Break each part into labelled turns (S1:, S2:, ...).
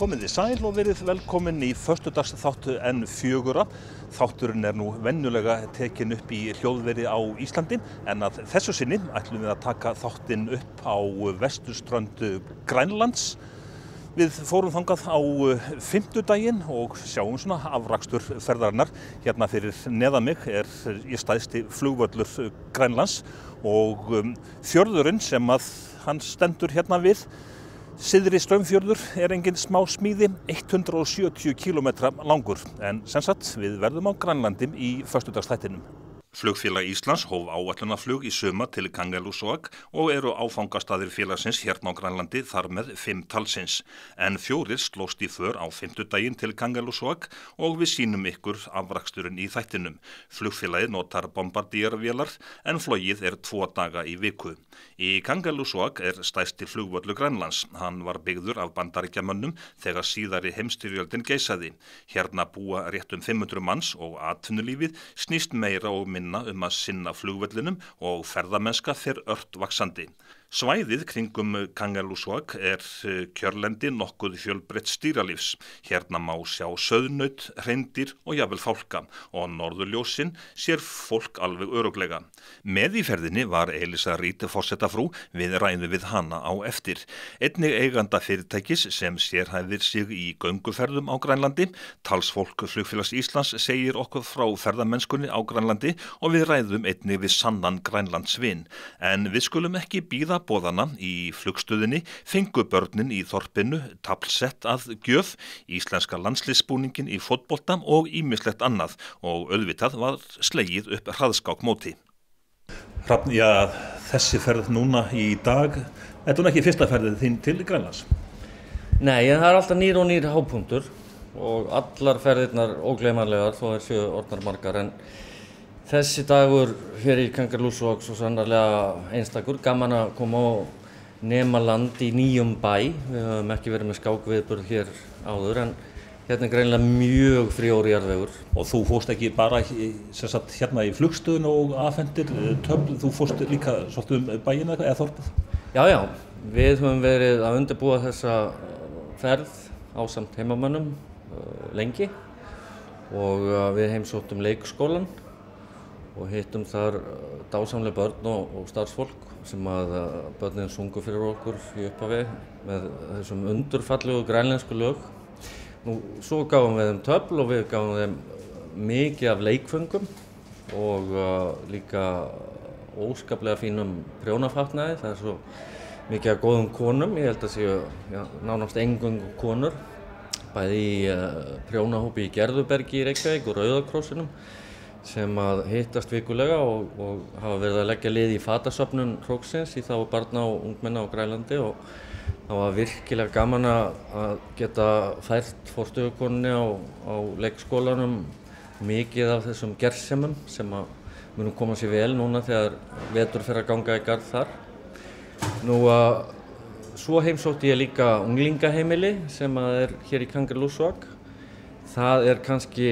S1: Komið þið sæl og verið velkomin í föstudagsþáttu N4. Þátturinn nú venjulega tekinn upp í hljóðveri á Íslandi, en að þessu sinni ætlum við að taka þáttinn upp á vesturströnd Grænlands. Við fórum þangað á fimmtudaginn og sjáum svona afrakstur ferðarinnar. Hérna fyrir neðan mig í stærsti flugvöllur Grænlands og fjörðurinn sem að hann stendur hérna við, Syðri Straumfjörður, engin smá smíði, 170 km langur, en sem sagt við verðum á Grænlandi í föstudagsþættinum. Flugfélag Íslands hóf áætlunarflug í sumar til Kangerlussuaq og eru áfangastaðir félagsins hérna á Grænlandi þar með 5 talsins. En 4 slóst í för á fimmtudaginn til Kangerlussuaq og við sýnum ykkur afraksturinn í þættinum. Flugfélagið notar bombardírvélar en flogið 2 daga í viku. Í Kangerlussuaq stærsti flugvöllur Grænlands. Hann var byggður af Bandaríkjamönnum þegar síðari heimsstyrjöldin geisaði. Hérna búa rétt 500 manns og atvinnulífið snýst meira og minna að sinna flugvellinum og ferðamennska fer ört vaxandi. Svæðið kringum Kangerlussuaq kjörlendi nokkuð fjölbreytt dýralífs. Hérna má sjá sauðnaut, hreindýr og jafnvel fálka og norðurljósin sér fólk alveg örugglega. Með í ferðinni var Elísa Reid forsetafrú, við ræðum við hana á eftir. Einnig eiganda fyrirtækis sem sérhæfir sig í gönguferðum á Grænlandi. Talsfólk Flugfélags Íslands segir okkur frá ferðamennskunni á Grænlandi og við ræðum einnig við sannan Grænlandsvin. En við skulum ekki bíða boðana. Í flugstöðinni fengu börnin í þorpinu taflsett að gjöf, íslenska landsliðsbúningin í fótbolta og ýmislegt annað og auðvitað var slegið upp hraðskákmóti. Hrafn, þessi ferð núna í dag, þetta ekki fyrsta ferðið þín til Grænlands?
S2: Nei, það alltaf nýr og nýr hápunktur og allar ferðirnar ógleymanlegar þó séu orðnar margar, en þessi dagur hér í Kangerlussuaq svo sannarlega einstakur, gaman að koma og nema land í nýjum bæ. Við höfum ekki verið með skákviðburð hér áður, en hérna greinilega mjög frjór jarðvegur.
S1: Og þú fórst ekki bara hérna í flugstöðun og afhendir töfl, þú fórst líka svolítið bæinn eða þorpið?
S2: Já, við höfum verið að undirbúa þessa ferð ásamt heimamönnum lengi og við heimsóttum leikskólann og hittum þar dásamleg börn og starfsfólk sem að börnin sungu fyrir okkur í upphafi með þessum undurfallegu grænlensku lög. Svo gáfum við þeim töfl og við gáfum þeim mikið af leikföngum og líka óskaplega fínum prjónafatnaði. Það svo mikið af góðum konum, ég held að séu nánast eingöngu konur, bæði í prjónahópi í Gerðubergi í Reykjavík og Rauða krossinum, sem að hittast vikulega og hafa verið að leggja lið í fatasöfnun hróksins í þá barna og ungmenna á Grænlandi, og það var virkilega gaman að geta fært forstöðukonunni á leikskólanum mikið af þessum gersemum sem að munum koma sér vel núna þegar vetur fer að ganga í garð þar. Svo heimsótti ég líka unglingaheimili sem að hér í Kangerlussuaq. Það kannski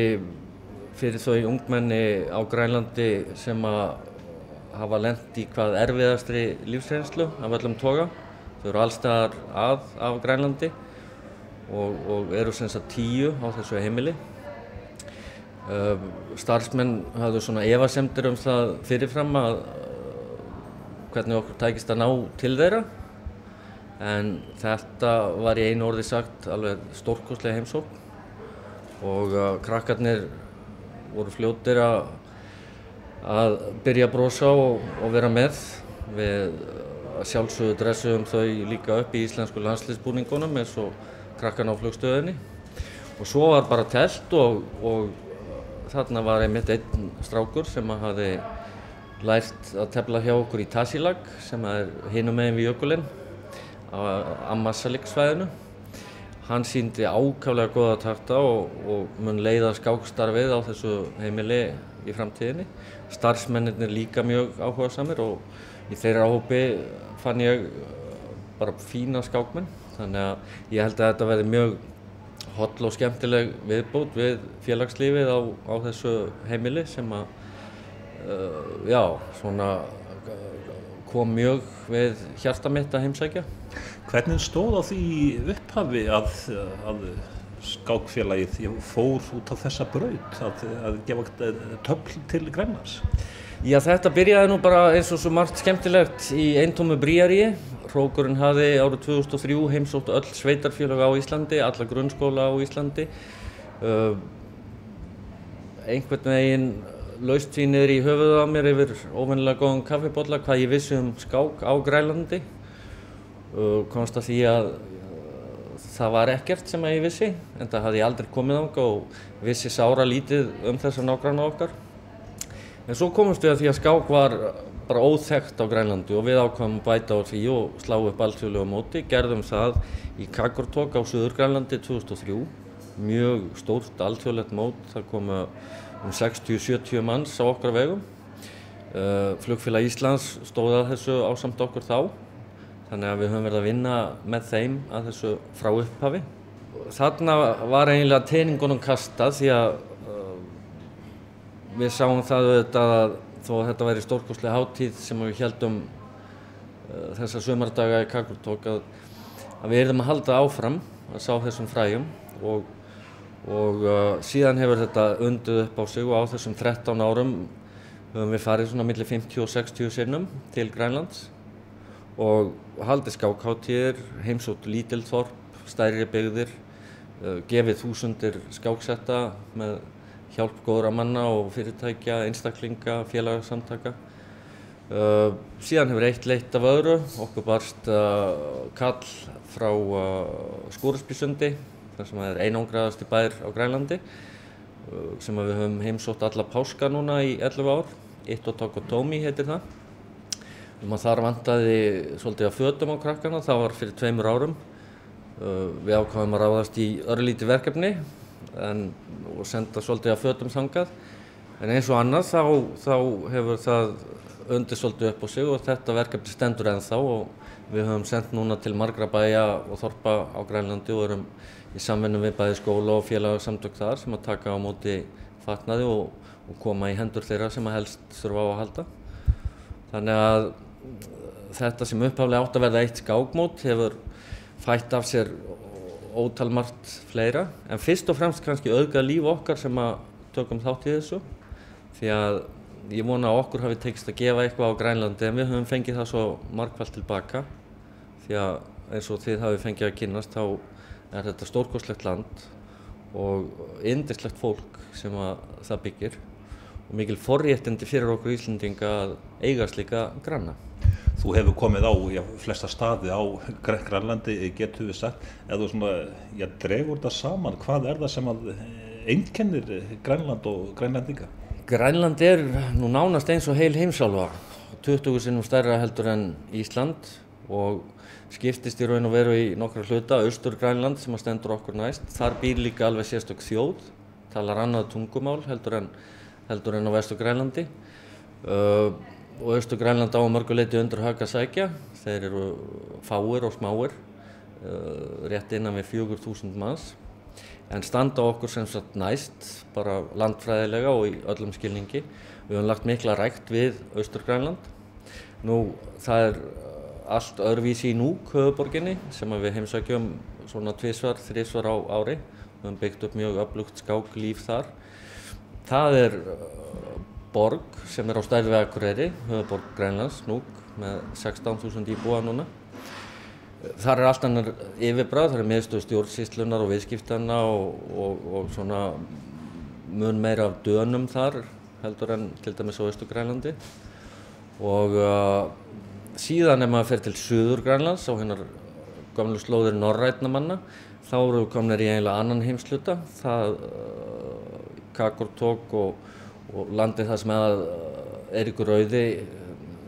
S2: fyrir þau ungmenni á Grænlandi sem að hafa lent í hvað erfiðastri lífsreynslu af öllum toga. Þau eru allstaðar af Grænlandi og eru sem sagt 10 á þessu heimili. Starfsmenn hafðu svona efasemdir það fyrirfram að hvernig okkur tækist að ná til þeirra, en þetta var í einu orði sagt alveg stórkostleg heimsókn og krakkarnir voru fljótir að byrja að brosa og vera með. Við sjálfsögðu dressuðum þau líka upp í íslensku landsliðsbúningunum eins og krakkarna á flugstöðinni. Og svo var bara telt og þarna var einmitt einn strákur sem hafði lært að tefla hjá okkur í Tasiilaq, sem hinum megin við jökulinn á Ammassalik-svæðinu. Hann sýndi ákaflega góða takta og mun leiða skákstarfið á þessu heimili í framtíðinni. Starfsmennirnir líka mjög áhugasamir og í þeirra hópi fann ég bara fína skákmenn. Þannig að ég held að þetta verði mjög holl og skemmtileg viðbót við félagslífið á þessu heimili sem að kom mjög við hjarta mitt að heimsækja.
S1: Hvernig stóð á því í upphafi að skákfélagið fór út á þessa braut að gefa töfl til Grænlands?
S2: Já, þetta byrjaði nú bara eins og svo margt skemmtilegt í eintómu bríaríi. Hrókurinn hafði árið 2003 heimsótt öll sveitarfélög á Íslandi, alla grunnskóla á Íslandi. Einhvern veginn laust því niður í höfuðið á mér yfir óvenjulega góðan kaffibolla hvað ég vissi skák á Grænlandi. Komst að því að það var ekkert sem ég vissi, en það hafði ég aldrei komið þangað og vissi sára lítið þessa nágranna okkar. En svo komumst við að því að skák var bara óþekkt á Grænlandi og við ákváðum að bæta á því og slá upp alþjóðlegu móti. Gerðum það í Qaqortoq á Suður-Grænlandi 2003. Mjög stórt alþjóðlegt mót, það komu 60-70 manns á okkar vegum. Flugfélag Íslands stóð að þessu ásamt okkur þá. Þannig að við höfum verið að vinna með þeim að þessu frá upphafi. Þarna var eiginlega teningunum kastað því að við sáum það auðvitað að þó að þetta væri stórkostleg hátíð sem við héldum þessa sumardaga í Qaqortoq að við yrðum að halda áfram að sá þessum fræjum og síðan hefur þetta undið upp á sig og á þessum 13 árum höfum við farið svona milli 50 og 60 sinnum til Grænlands og haldið skákhátíðir, heimsótt lítil þorp, stærri byggðir, gefið þúsundir skáksetta með hjálp góðra manna og fyrirtækja, einstaklinga, félagasamtaka. Síðan hefur eitt leitt af öðru. Okkur barst kall frá Scoresbysundi, þar sem er einangraðasti bær á Grænlandi, sem við höfum heimsótt alla páska núna í 11 ár. Ittoqqortomi heitir það. Þar vantaði svolítið af fötum á krakkana, það var fyrir 2 árum. Við ákváðum að ráðast í örlítið verkefni og senda svolítið af fötum þangað. En eins og annað þá hefur það undið svolítið upp á sig og þetta verkefni stendur ennþá og við höfum sendt núna til margra bæja og þorpa á Grænlandi og erum í samvinnu við bæði skóla og félagasamtök þar sem að taka á móti fatnaði og koma í hendur þeirra sem að helst þurfa á að halda. Þannig að þetta sem upphaflega átt að verða eitt skákmót hefur fætt af sér ótalmargt fleira, en fyrst og fremst kannski auðgað líf okkar sem að tökum þátt í þessu því að ég vona að okkur hafi tekist að gefa eitthvað á Grænlandi en við höfum fengið það svo margfalt tilbaka því að eins og þið hafi fengið að kynnast þá er þetta stórkostlegt land og yndislegt fólk sem að það byggir og mikil forréttindi fyrir okkur Íslendinga að eiga slíka granna.
S1: Þú hefur komið á flesta staði á Grænlandi, getur við sagt, eða svona, dregur þetta saman, hvað er það sem að einkennir Grænland og Grænlendinga?
S2: Grænland er nú nánast eins og heil heimsálfa, 20 sinnum stærra heldur en Ísland og skiptist í raun og veru í nokkra hluta, Austur-Grænland sem að stendur okkur næst. Þar býr líka alveg sérstök þjóð, talar annað tungumál heldur en á Vestur-Grænlandi. Og Austur-Grænland á mörgu leyti undir högg að sækja. Þeir eru fáir og smáir, rétt innan við 4.000 manns. En standa okkur sem sagt næst, bara landfræðilega og í öllum skilningi. Við höfum lagt mikla rækt við Austur-Grænland. Nú, það er allt öðruvísi í Nuuk, höfuðborginni, sem við heimsækjum svona 2-3 á ári. Við höfum byggt upp mjög öflugt skáklíf þar. Það er borg sem er á stærð við Akureyri, höfuðborg Grænlands, Nuuk, með 16.000 íbúa núna. Þar er allt annar yfirbragð, það er miðstöð stjórnsýslunar og viðskiptanna og svona mun meira af dönum þar heldur en til dæmis á Austur-Grænlandi. Og síðan ef maður fer til Suður-Grænlands á hinnar gömlu slóðir norrænna manna, þá eru við komnir í eiginlega annan heimshluta, það Qaqortoq og landið það sem að Eiríkur rauði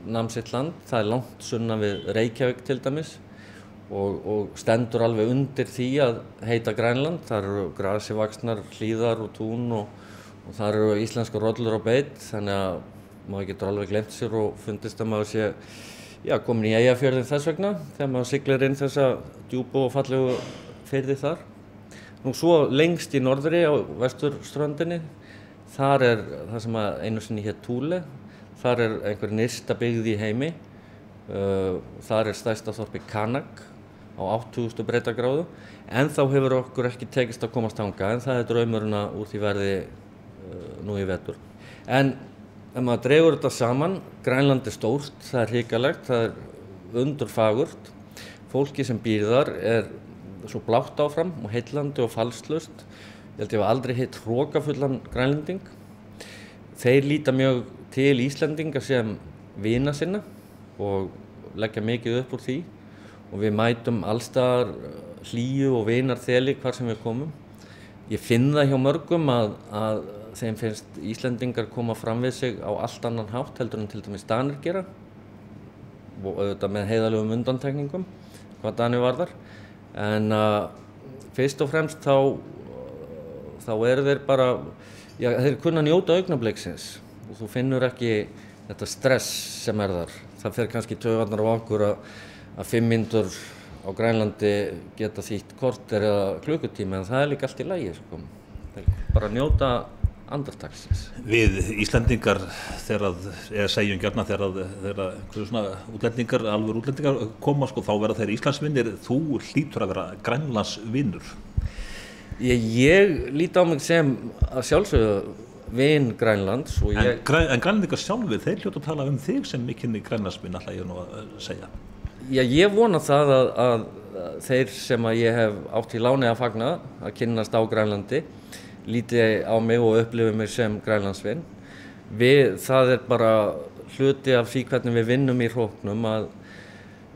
S2: nam sitt land, það er langt sunnan við Reykjavík til dæmis og stendur alveg undir því að heita Grænland. Þar eru grasi vaxnar hlíðar og tún og þar eru íslenskar rollur á beit, þannig að maður getur alveg gleymt sér og fundist að maður sé komin í Eyjafjörðinn þess vegna þegar maður siglir inn þessa djúpu og fallegu firði þar. Nú svo lengst í norðri á vesturströndinni, þar er það sem einu sinni hét Thule, þar er einhver nyrsta byggð í heimi, þar er stærsta þorpið Qaanaaq á 80.000 breiddargráðu, en þá hefur okkur ekki tekist að komast þangað, en það er draumurinn að úr því verði nú í vetur. En ef maður dregur þetta saman, Grænland er stórt, það er hrikalegt, það er undurfagurt, fólki sem býr þar er svo blátt áfram og heillandi og falslaust. Ég held ég hef aldrei hitt hrokafullan Grænlending. Þeir líta mjög til Íslendinga sem vina sinna og leggja mikið upp úr því og við mætum allstaðar hlýju og vinarþeli hvar sem við komum. Ég finn það hjá mörgum að þeim finnst Íslendingar koma fram við sig á allt annan hátt heldur en til dæmis Danir gera og auðvitað með heiðarlegum undantekningum hvað Danir varðar. En fyrst og fremst þá eru þeir bara, þeir kunna njóta augnabliksins og þú finnur ekki þetta stress sem er þar. Það fer kannski taugarnar á okkur að 5 mínútur á Grænlandi geta þýtt korter eða klukkutíma, en það er líka allt í lagi, sko. Þeir bara njóta andartaksins.
S1: Við Íslendingar segjum gjarna þegar svona útlendingar, alveg útlendingar koma, sko, þá verða þeir Íslandsvinir. Þú hlýtur að vera Grænlandsvinur.
S2: Ég lít á mig sem að sjálfsögðu vin Grænlands. En
S1: Grænlendingar sjálfur, þeir hljóta að tala um þig sem mikinn Grænlandsvin, ætla ég nú að segja.
S2: Já, ég vona það að þeir sem að ég hef átt í láni að fagna að kynnast á Grænlandi líti á mig og upplifi mig sem Grænlandsvin. Það er bara hluti af því hvernig við vinnum í hróknum að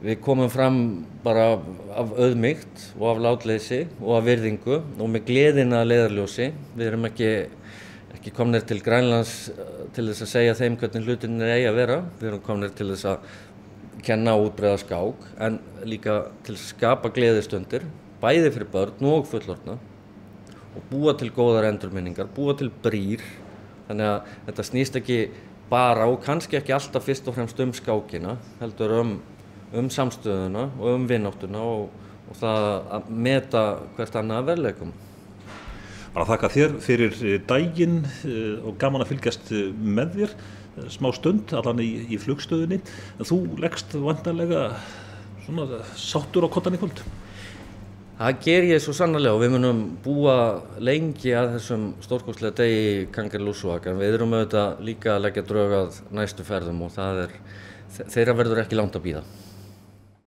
S2: við komum fram bara af auðmýkt og af látleysi og af virðingu og með gleðina að leiðarljósi. Við erum ekki komnir til Grænlands til þess að segja þeim hvernig hlutinir eigi að vera. Við erum komnir til þess að kenna og útbreiða skák, en líka til að skapa gleðistundir, bæði fyrir börn og fullorðna og búa til góðar endurminningar, búa til brýr. Þannig að þetta snýst ekki bara og kannski ekki alltaf fyrst og fremst skákina, heldur um samstöðuna og vináttuna og það að meta hvert annað að verðleikum.
S1: Bara þakka þér fyrir daginn og gaman að fylgjast með þér smá stund allan í flugstöðinni. Þú leggst væntanlega svona sáttur á koddann í kvöld.
S2: Það ger ég svo sannarlega og við munum búa lengi að þessum stórkostlega degi í Kangerlussuaq, en við erum auðvitað líka að leggja drög að næstu ferðum og þeirra verður ekki langt að bíða.